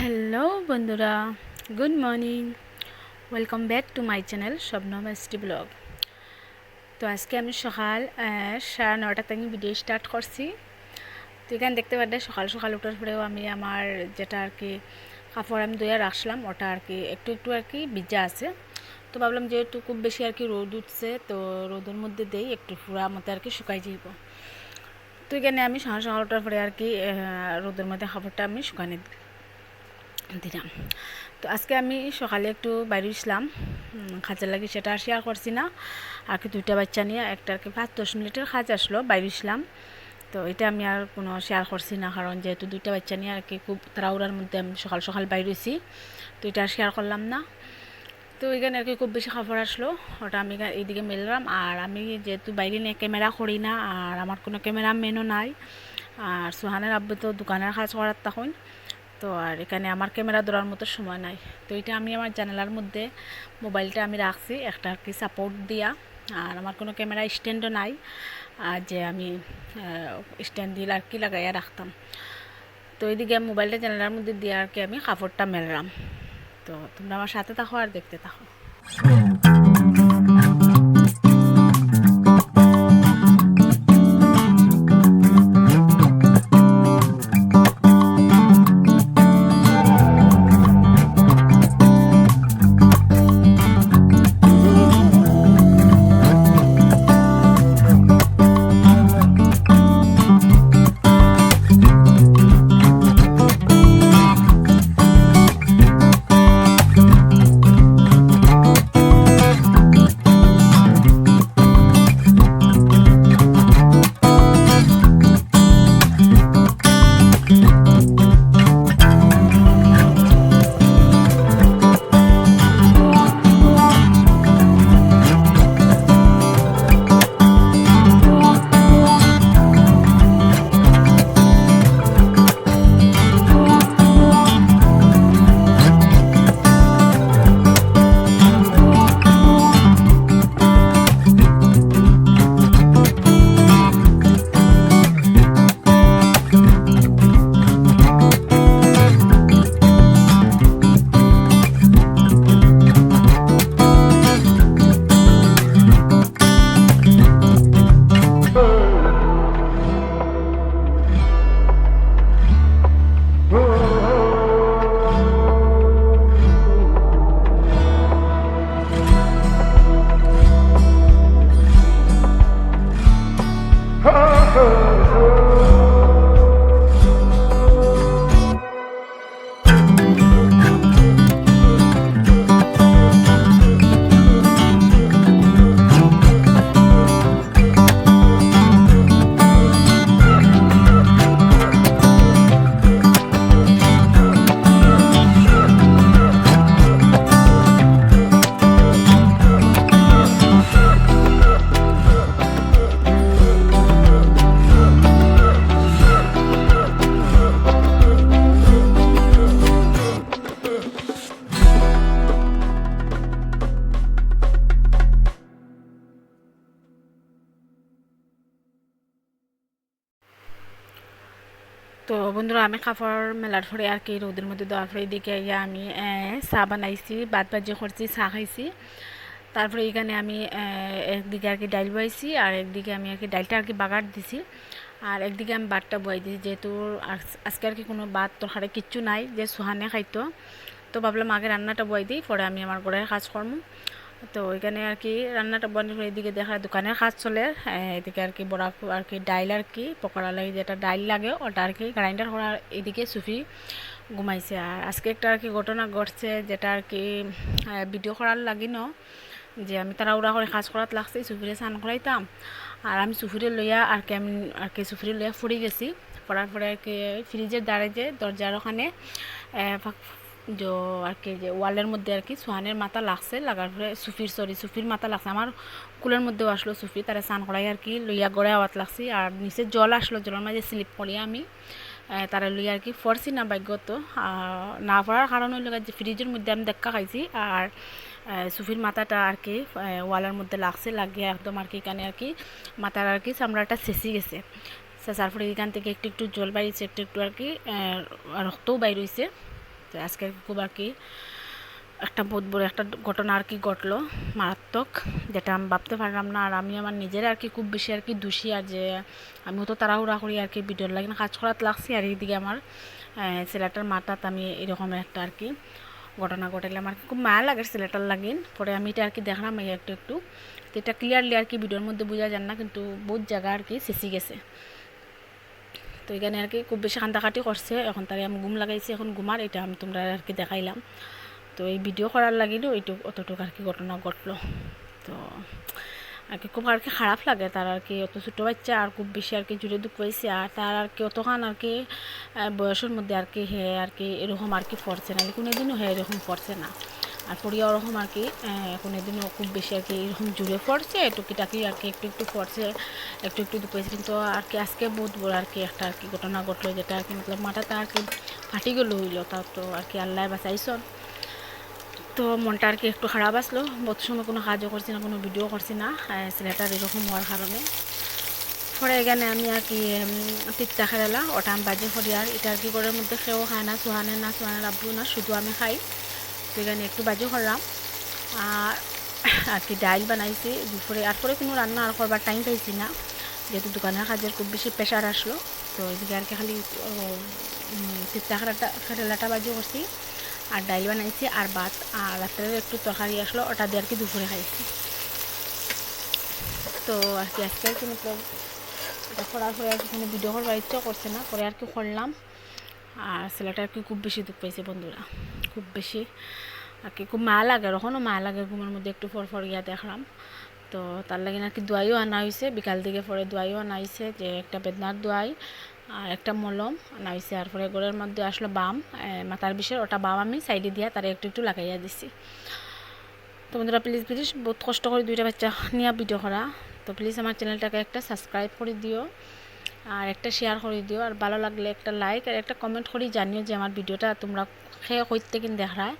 Hello বন্ধুরা, good morning. Welcome back to my channel Shabnam ST blog. তো আজকে আমি সকাল 9:30 থেকে ভিডিও স্টার্ট করছি। তো এখানে দেখতে পারলে সকাল সকাল ওঠার পরেও আমি আমার যেটা আর কি কাপড় আমি ধুয়ে রাখলাম, ওটা আর কি একটু একটু আর কি ভিজা আছে। তো ভাবলাম যেহেতু খুব বেশি আর কি রোদ উঠছে, তো রোদের মধ্যে দেই একটু পুরা মতো আর কি শুকাই যাইব। তো এখানে আমি সকাল সকাল ওঠার পরে আর কি রোদের মধ্যে কাপড়টা আমি শুকানে দিলাম। তো আজকে আমি সকালে একটু বাইরে আসলাম কাজের লাগে, সেটা শেয়ার করছি না। আর কি দুইটা বাচ্চা নিয়ে একটা আর কি 5-10 মিনিটের কাজ আসলো, বাইরে আসলাম। তো এটা আমি আর কোনো শেয়ার করছি না, কারণ যেহেতু দুইটা বাচ্চা নিয়ে আর কি খুব তাড়াহুড়ার মধ্যে আমি সকাল সকাল বাইরে হয়েছি, তো এটা আর শেয়ার করলাম না। তো এখানে আর কি খুব বেশি খবর আসলো, ওটা আমি এইদিকে মেললাম। আর আমি যেহেতু বাইরে নিয়ে ক্যামেরা করি না, আর আমার কোনো ক্যামেরা ম্যানও নাই, আর সুহানের আব্বু তো দোকানের কাজ করার তখন, তো আর এখানে আমার ক্যামেরা ধরার মতো সময় নাই। তো এটা আমি আমার জানালার মধ্যে মোবাইলটা আমি রাখছি একটা আর কি সাপোর্ট দিয়া, আর আমার কোনো ক্যামেরা স্ট্যান্ডও নাই, আর যে আমি স্ট্যান্ড দিয়ে আর কি লাগাইয়া রাখতাম। তো এইদিকে মোবাইলটা জানালার মধ্যে দিয়ে আর কি আমি কাপড়টা মেললাম। তো তোমরা আমার সাথে থাকো আর দেখতে থাকো। তো বন্ধুরা, আমি কাপড় মেলার পরে আর কি রোদের মধ্যে দেওয়ার পরে এদিকে ইয়া আমি চা বানাইছি, ভাত ভাজি করছি, চা খাইছি। তারপরে এখানে আমি একদিকে আর কি ডাইল বয়াইছি, আর একদিকে আমি আর কি ডাইলটা আর কি বাগার দিছি, আর একদিকে আমি ভাতটা বয়াই দিছি। যেহেতু আজকে আর কি কোনো ভাত তরকারি কিচ্ছু নাই যে সুহানে খাইতো, তো ভাবলাম আগে রান্নাটা বয়াই দিই, পরে আমি আমার ঘরের কাজ করবো। তো এখানে আর কি রান্নাটা বন্ধ করে এদিকে দেখা দোকানের কাজ চলে, এদিকে আর কি বড়া আর কি ডাইল আর কি পকোড়া লাগে, যেটা ডাইল লাগে ওটা আর কি গ্রাইন্ডার করার, এদিকে সুফি ঘুমাইছে। আর আজকে একটা আর কি ঘটনা ঘটছে, যেটা আর কি ভিডিও করার লাগিনো, যে আমি তাড়াহুড়া করে কাজ করাত লাগছে, সুফিরে স্নান করাইতাম, আর আমি সুফিরে লইয়া আর কি আমি আর কি সুফিরে লইয়া ফুড়ে গেছি। পড়ার পরে আর কি ফ্রিজের দ্বারে যে দরজার ওখানে যে আর কি যে ওয়ালের মধ্যে আর কি সোহানের মাথা লাগছে, লাগার পরে সুফির মাথা লাগছে, আমার কুলের মধ্যেও আসলো সুফি, তারা স্নান করাই আর কি লইয়া গড়ে আওয়াত লাগছি, আর নিচে জল আসলো, জলের মাঝে স্লিপ করিয়া আমি তারা লইয়া আর কি ফরছি না, ভাগ্যত না পড়ার কারণ হইল যে ফ্রিজের মধ্যে আমি দেখা খাইছি, আর সুফির মাথাটা আর কি ওয়ালের মধ্যে লাগছে, লাগিয়ে একদম আর কি এখানে আর কি মাথার আর কি চামড়াটা ছেঁচি গেছে। চেঁচার পরে এখান থেকে একটু একটু জল বাইরেছে, একটু একটু আর কি রক্তও বাইর হয়েছে। তো আজকে খুব আর কি একটা বহুত বড় একটা ঘটনা আর কি ঘটলো, মারাত্মক, যেটা আমি ভাবতে পারলাম না। আর আমি আমার নিজের আর কি খুব বেশি আর কি দোষী, আর যে আমিও তো তাড়াহুড়া করি আর কি ভিডিওর লাগে কাজ করাত লাগছি। আর এইদিকে আমার ছেলেটার মাথাত আমি এরকম একটা আর কি ঘটনা ঘটাইলাম। আর কি খুব মায়া লাগে ছেলেটার লাগিন। পরে আমি এটা আর কি দেখলাম একটু একটু, তো এটা ক্লিয়ারলি আর কি ভিডিওর মধ্যে বোঝা যায় না, কিন্তু বহুত জায়গা আর কি চেঁচি গেছে। তো এখানে আর কি খুব বেশি কান্দাকাটি করছে, এখন তারে আমি ঘুম লাগাইছি, এখন ঘুমার, এটা আমি তোমরা আর কি দেখাইলাম। তো এই ভিডিও করার লাগিলেও এইটুকু অতটুকু আর কি ঘটনা ঘটলো। তো আর কি খুব আর কি খারাপ লাগে তার আর কি, অত ছোটো বাচ্চা আর খুব বেশি আর কি জুড়ে দুঃখ পাইছে। আর তার আর কি অতখান আর কি বয়সের মধ্যে আর কি হে আর কি এরকম আর কি পড়ছে না, কোনোদিনও হে এরকম পড়ছে না। আর পড়িয়া ওরকম আর কি কোনোদিনও খুব বেশি আর কি এরকম জুড়ে পড়ছে, টুকিটাকি আর কি একটু একটু পড়ছে, একটু একটু দুঃখ পাইছে। কিন্তু আর কি আজকে বহুত বড় আর কি একটা আর কি ঘটনা ঘটলো, যেটা আর কি মতলব মাথাটা আর কি ফাটি গেল হইলো। তা তো আর কি আল্লাহ বাঁচাইছন। তো মনটা আর কি একটু খারাপ আসলো, বহুত সময় কোনো কাজও করছি না, কোনো ভিডিও করছি না ছেলেটার এরকম হওয়ার কারণে। পরে এখানে আমি আর কি তিতটা খেলা ওটা বাজে করি। আর এটা আর কি ঘরের মধ্যে খেয়েও খায় না, সোহানের আব্বু না, শুধু আমি খাই। তো এখানে একটু বাজে করলাম। আর আর কি ডাইল বানাইছি দুপুরে। আর পরে কোনো রান্না আর করবার টাইম পাইছি না, যেহেতু দোকানের কাজের খুব বেশি প্রেশার আসলো। তো এদিকে আর কি খালি তিতটা খেলাটা বাজে করছি, আর ডাইল বানাইছি, আর ভাত, আর রাত্রে একটু তরকারি আসলো, ওটা দিয়ে আর কি দুপুরে খাইছি। তো আর কি আজকে আর কি মতলব এটা করার পরে আর কি কোনো ভিডিও করবার ইচ্ছা করছে না, পরে আর কি করলাম। আর ছেলেটা আর কি খুব বেশি দুঃখ পাইছে বন্ধুরা, খুব বেশি আর কি খুব মায়া লাগে, এখনও মায়া লাগে। ঘুমের মধ্যে একটু ফর গিয়া দেখলাম। তো তার লাগে আর কি দোয়াইও আনা হয়েছে, বিকাল দিকে পরে দোয়াইও আনা হয়েছে, যে একটা বেদনার দোয়াই আর একটা মলম আনা হয়েছে। আর পরে ঘরের মধ্যে আসলো বাম, মাথার বিষয়, ওটা বাম আমি সাইডে দিয়া তারা একটু একটু লাগাইয়া দিছি। তো বন্ধুরা প্লিজ বহুত কষ্ট করে দুইটা বাচ্চা নিয়ে ভিডিও করা, তো প্লিজ আমার চ্যানেলটাকে একটা সাবস্ক্রাইব করে দিও, আর একটা শেয়ার করে দিও, আর ভালো লাগলে একটা লাইক আর একটা কমেন্ট করে জানিও যে আমার ভিডিওটা তোমরা খেয়ে কইতে কিন দেখায়।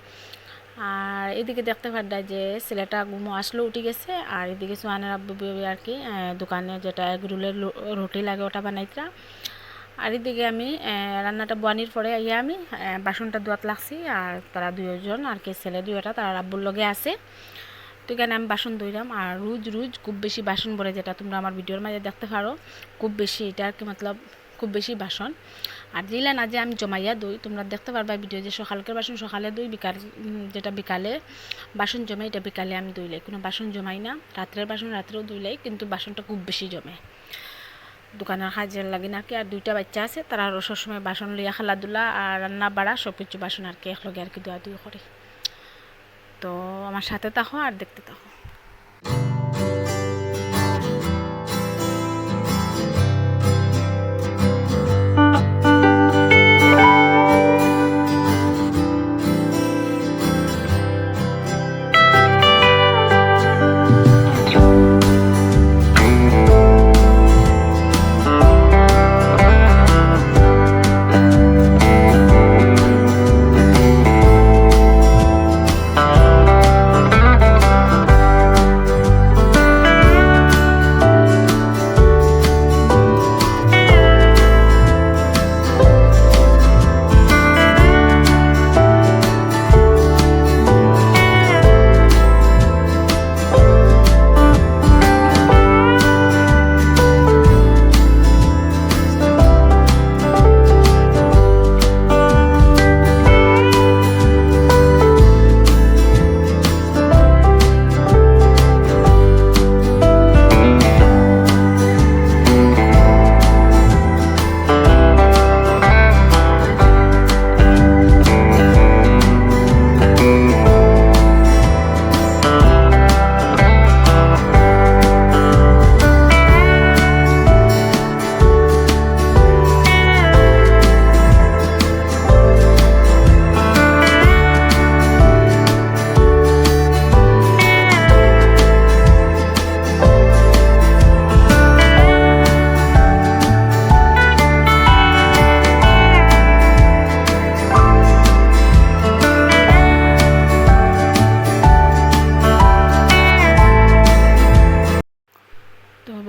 আর এদিকে দেখতে পারডা যে ছেলেটা ঘুমো আসলো, উঠে গেছে। আর এদিকে সোহানের আব্বু আর কি দোকানে যেটা এগরোলের রুটি লাগে ওটা বানাইতরা। আর এদিকে আমি রান্নাটা বানির পরে আইয়া আমি বাসনটা ধোয়াত লাগছি। আর তারা দুজন আর কি ছেলে দুইটা তারা আব্বুর লগে আছে। তো এখানে আমি বাসন ধুইলাম। আর রোজ খুব বেশি বাসন পড়ে, যেটা তোমরা আমার ভিডিওর মাঝে দেখতে পারো, খুব বেশি এটা আর কি মতলব খুব বেশি বাসন। আর দিলে না যে আমি জমাইয়া দই, তোমরা দেখতে পারবা ভিডিও যে সকালকের বাসন সকালে দই, বিকাল যেটা বিকালে বাসন জমে এটা বিকালে আমি দইলাই, কোনো বাসন জমাই না। রাত্রের বাসন রাত্রেও দইলাই, কিন্তু বাসনটা খুব বেশি জমে দোকানের কাজের লাগে না আর কি। আর দুইটা বাচ্চা আছে, তারা আরও সবসময় বাসন লইয়া খেলাধুলা আর রান্না বাড়া সব কিছু বাসন আর কি একলগে আর কি দোয়া দুই করে। তো আমার সাথে থাকো আর দেখতে থাকো।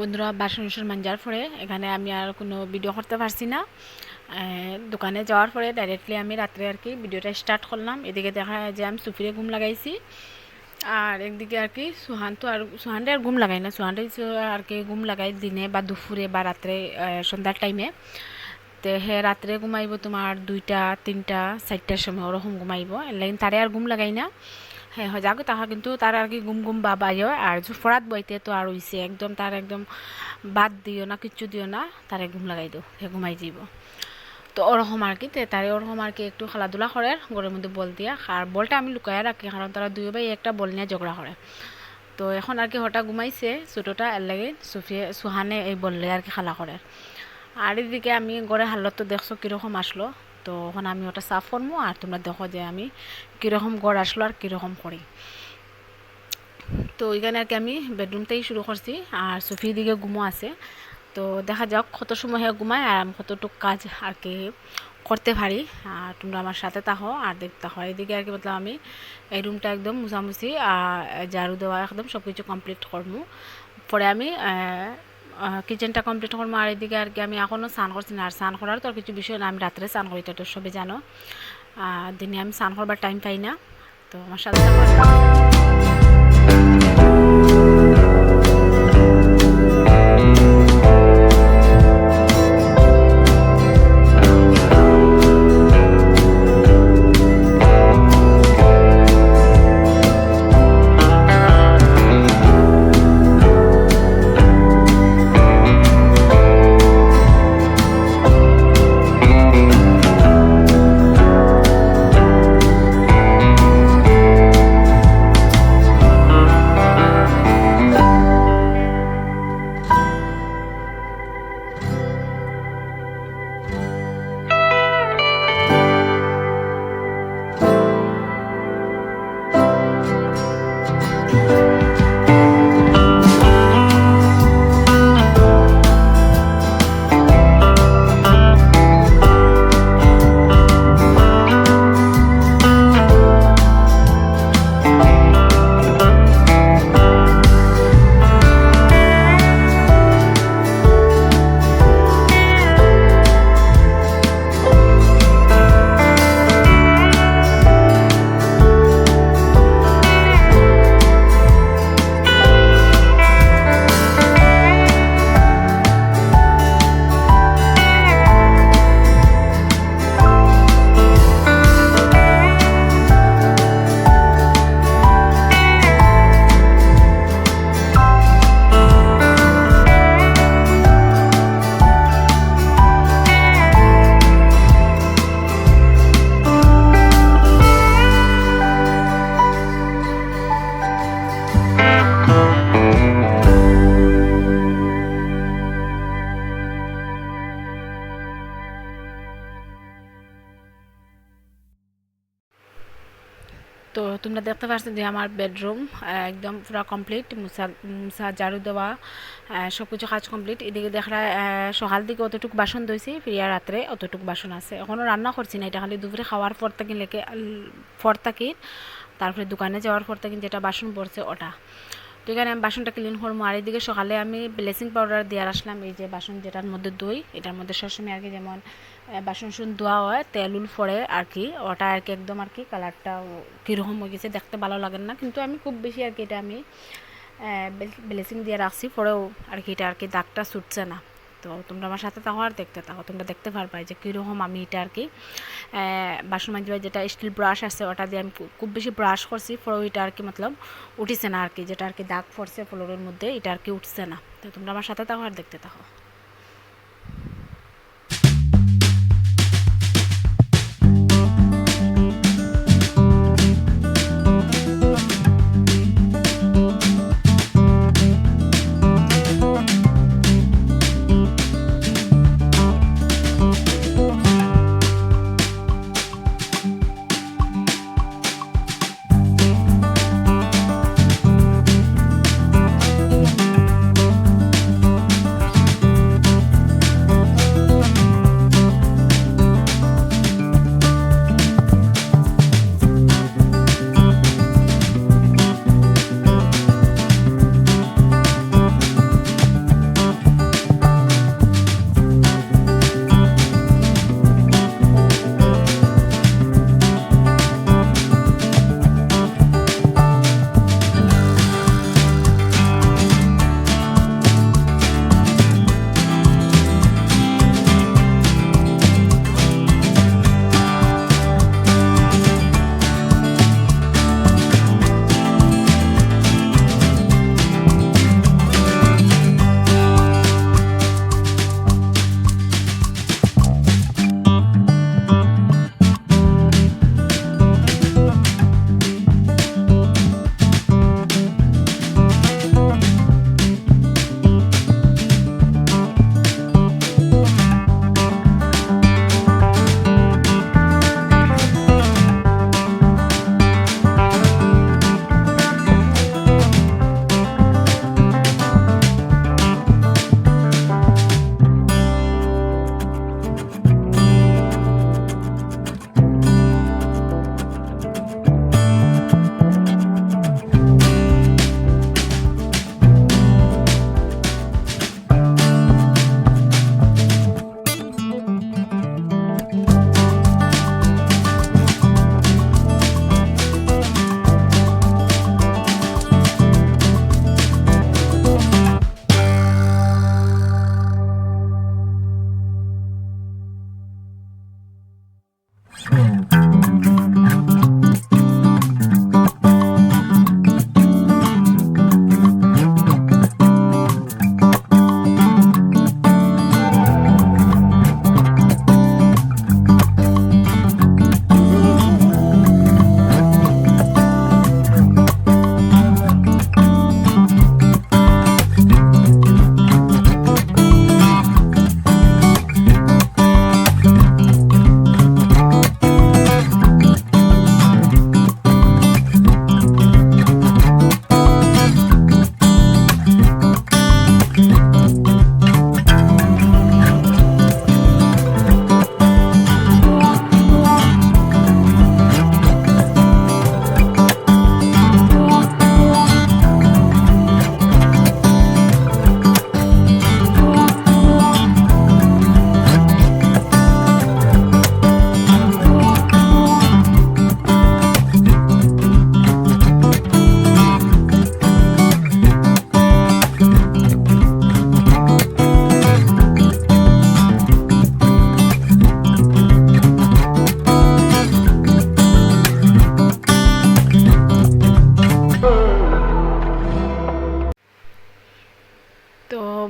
বন্ধুরা বাসন মাঞ্জার পরে এখানে আমি আর কোনো ভিডিও করতে পারছি না। দোকানে যাওয়ার পরে ডাইরেক্টলি আমি রাত্রে আর কি ভিডিওটা স্টার্ট করলাম। এদিকে দেখা যায় যে আমি সুফিরে ঘুম লাগাইছি, আর একদিকে আর কি সুহানরে আর ঘুম লাগাই না, সুহানরে আর কি ঘুম লাগাই দিনে বা দুপুরে বা রাত্রে সন্ধ্যার টাইমে। তো হে রাত্রে ঘুমাইব তোমার 2টা 3টা 4টার সময় ওরকম ঘুমাইব, লাইন তারে আর ঘুম লাগাই না। হ্যাঁ যাকে তাহা কিন্তু তার আর কি ঘুম বা বাইও, আর ফরাত বইতে তো আর হইছে একদম তার একদম বাদ দিও না, কিচ্ছু দিও না, তারে ঘুম লাগাই দিও, হে ঘুমাই যাব। তো ওরকম আর কি তারে ওরকম আর কি একটু খেলাধুলা করে ঘরের মধ্যে বল দিয়া, আর বলটা আমি লুকাইয়া রাখি কারণ তারা দুই ভাই একটা বল নিয়ে ঝগড়া করে। তো এখন আর কি হঠাৎ ঘুমাইছে ছোটোটা, এর লাগে সুহানে এই বললে আর কি খেলা করে। আর এদিকে আমি ঘরে হালত তো দেখছো কীরকম আসলো, তো এখন আমি ওটা সাফ করবো আর তোমরা দেখো যে আমি কীরকম গড় আসলো আর কীরকম করি। তো ওইখানে আর কি আমি বেডরুমতেই শুরু করছি, আর সুফির দিকে ঘুমো আছে। তো দেখা যাক কত সময় ঘুমায় আর আমি কতটুকু কাজ আর কি করতে পারি, আর তোমরা আমার সাথে থাকো আর দেখতে থাকো। এদিকে আর কি বললাম আমি এই রুমটা একদম মুছামুছি ঝাড়ু দেওয়া একদম সব কিছু কমপ্লিট করবো, পরে আমি কিচেনটা কমপ্লিট করবো। আর এদিকে আর কি আমি এখনও স্নান করছি না, আর স্নান করার তো কিছু বিষয় না, আমি রাত্রে স্নান করি, তো সবে জানো দিনে আমি স্নান করবার টাইম পাই না। তো আমার সাথে তো তোমরা দেখতে পাচ্ছ যে আমার বেডরুম একদম পুরো কমপ্লিট, মুসা ঝাড়ু দেওয়া সব কিছু কাজ কমপ্লিট। এদিকে দেখা সকাল দিকে অতটুকু বাসন ধুইছি, ফিরিয়া রাত্রে অতটুকু বাসন আছে, এখনও রান্না করছি না, এটা খালি দুপুরে খাওয়ার পর থেকে তারপরে দোকানে যাওয়ার পর থেকে যেটা বাসন পড়ছে ওটা। তো এখানে আমি বাসনটা ক্লিন করবো। আর এদিকে সকালে আমি ব্লিচিং পাউডার দিয়ে আসলাম, এই যে বাসন যেটার মধ্যে দই, এটার মধ্যে সবসময় আর কি যেমন বাসন ধোয়া হয় তেল উল পড়ে আর কি, ওটা আর কি একদম আর কি কালারটা কীরকম হয়ে গেছে, দেখতে ভালো লাগে না, কিন্তু আমি খুব বেশি আর কি এটা আমি ব্লিচিং দিয়ে রাখছি, পরেও আর কি এটা আর কি দাগটা ছুটছে না। তো তোমরা আমার সাথে থাকো আর দেখতে থাকো, তোমরা দেখতে পারবা যে কীরকম আমি এটা আর কি বাসন মাজবার যেটা স্টিল ব্রাশ আছে ওটা দিয়ে আমি খুব বেশি ব্রাশ করছি, পরেও এটা আর কি মতলব উঠিছে না আর কি, যেটা আর কি দাগ পড়ছে ফ্লোরের মধ্যে এটা আর কি উঠছে না। তো তোমরা আমার সাথে থাকো আর দেখতে থাকো।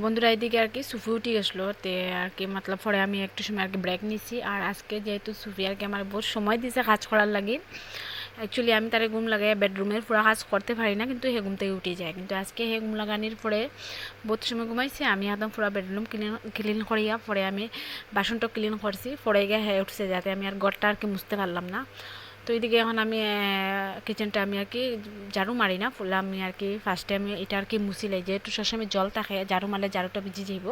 বন্ধুরা এদিকে আর কি সুফি উঠে গেছিলো, তে আর কি মতলব পরে আমি একটু সময় আর কি ব্রেক নিছি। আর আজকে যেহেতু সুফি আর কি আমার বহুত সময় দিছে কাজ করার লাগে, অ্যাকচুয়ালি আমি তারে ঘুম লাগাই বেডরুমের পুরো কাজ করতে পারি না, কিন্তু হে ঘুম থেকে উঠে যায়। কিন্তু আজকে হে ঘুম লাগানির পরে বহুত সময় ঘুমাইছে, আমি একদম পুরো বেডরুম ক্লিন করিয়া পরে আমি বাসনটা ক্লিন করছি, পরে গিয়ে হে উঠছে, যাতে আমি আর ঘরটা আর কি মুছতে পারলাম না। তো এইদিকে এখন আমি কিচেনটা আমি আর কি ঝাড়ু মারি না, ফুল আমি আর কি ফার্স্টে আমি এটা আর কি মুছিলাই, যেহেতু সবসময় জল থাকে ঝাড়ু মারলে ঝাড়ুটা ভিজে যাইব।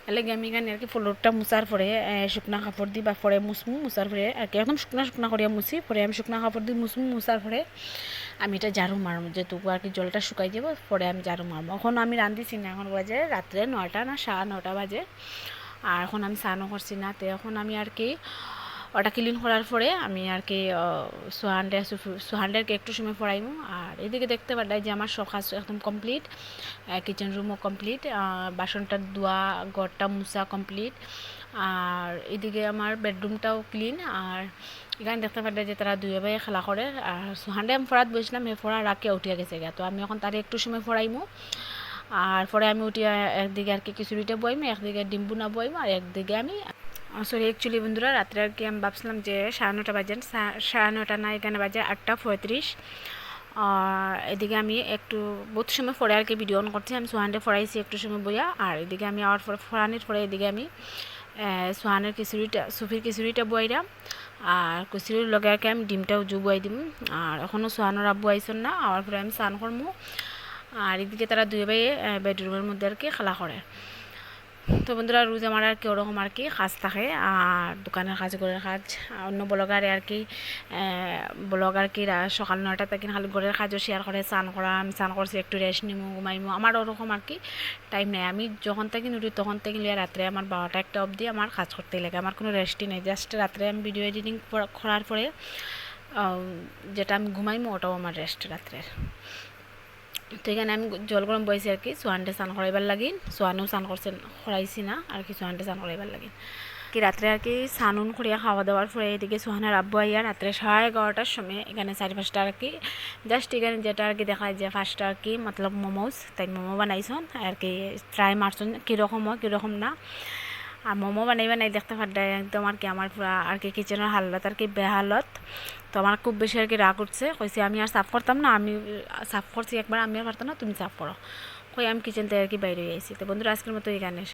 এলাকি আমি এখানে আর কি ফ্লোরটা মুছার পরে শুকনা কাপড় দিই বা পরে মুছার পরে আর কি একদম শুকনা করিয়া মুছি, পরে আমি শুকনা কাপড় দিই মুছার পরে আমি এটা ঝাড়ু মারবো, যেটুকু আর কি জলটা শুকাই যাব পরে আমি ঝাড়ু মারবো। এখন আমি রাঁধিছি না, এখন বাজে রাত্রে 9টা না 9:30 বাজে, আর এখন আমি স্নানও করছি না। তো এখন আমি আর কি ওটা ক্লিন করার পরে আমি আর কি সোহানডেরকে একটু সময় পড়াইমু। আর এদিকে দেখতে পারলাই যে আমার সব কাজ একদম কমপ্লিট, কিচেন রুমও কমপ্লিট, বাসনটা ধোয়া ঘরটা মুছা কমপ্লিট, আর এদিকে আমার বেডরুমটাও ক্লিন। আর এখানে দেখতে পারলে যে তারা দুই ভাই খেলা করে, আর সোহানডে আমি ফরাত বসলাম, হে ফরা রাখে উঠিয়া গেছে গা। তো আমি এখন তারে একটু সময় পড়াইমু, আর পরে আমি উঠিয়া একদিকে আর কি খিচুড়িটা বইমু, একদিকে ডিম্বু না বইমু, আর একদিকে আমি সরি অ্যাকচুয়ালি বন্ধুরা রাত্রে আর কি আমি ভাবছিলাম যে 9:30 বাজেন, 9:30 না, এখানে বাজে 8:35। এদিকে আমি একটু বহুত সময় পরে আর কি ভিডিও অন করছি, আমি সোহানকে ফরাইছি একটু সময় বইয়া। আর এদিকে আমি আওয়ার পরে ফরানির পরে এদিকে আমি সোহানের সুফির খিচুড়িটা বইরাম, আর খিচুড়ির লগে আর কি আমি ডিমটাও বই দিম। আর এখনও সোহানোর আব্বু আইসন না, আওয়ার পরে আমি স্নান করবো। আর এদিকে তারা দুই ভাই বেডরুমের মধ্যে আর কি খেলা করে। তো বন্ধুরা রোজ আমার আর কি ওরকম আর কি কাজ থাকে, আর দোকানের কাজ ঘরের কাজ। অন্য ব্লগারে আর কি ব্লগ আর কি সকাল 9টা থেকে খালি ঘরের কাজও শেয়ার করে, স্নান করা, আমি স্নান করছি একটু রেস্ট নিমু ঘুমাইমু, আমার ওরকম আর কি টাইম নেই। আমি যখন থেকে উঠি তখন থেকে লিয়ে রাত্রে আমার 12টা-1টা অবধি আমার কাজ করতেই লাগে, আমার কোনো রেস্টই নেই। জাস্ট রাত্রে আমি ভিডিও এডিটিং করার পরে যেটা আমি ঘুমাইমু ওটাও আমার রেস্ট রাত্রের। তো এখানে আমি জল গরম বইছি আর কি সোহানডে স্নান করাইবার লাগিন, সোহানও স্নান করছে করাইছি না আর কি, সোহানডে স্নান করাইবার লাগিন কি রাত্রে আর কি স্নান করিয়া খাওয়া দাওয়ার পরে এদিকে সোহানের আব্বু আইয়া রাত্রে 11:30টার সময় এখানে 4-5টা আর কি জাস্ট এখানে যেটা আর কি দেখা যায় 5টা আর কি মতলব মোমোস, তাই মোমো বানাইছন আর কি ট্রাই মারছন কীরকম হয় কীরকম না। আর মোমো বানাই দেখতে পারলে একদম আর কি আমার পুরা আর কি কিচেনের হালত আর কি বেহালত। তো আমার খুব বেশি আর কি রাগ উঠছে, কইছি আমি আর সাফ করতাম না, আমি সাফ করছি একবার, আমি আর পারতাম না, তুমি সাফ করো, কই আমি কিচেন থেকে আর কি বাইরে আইছি। তো বন্ধুরা আজকের মতো এখানে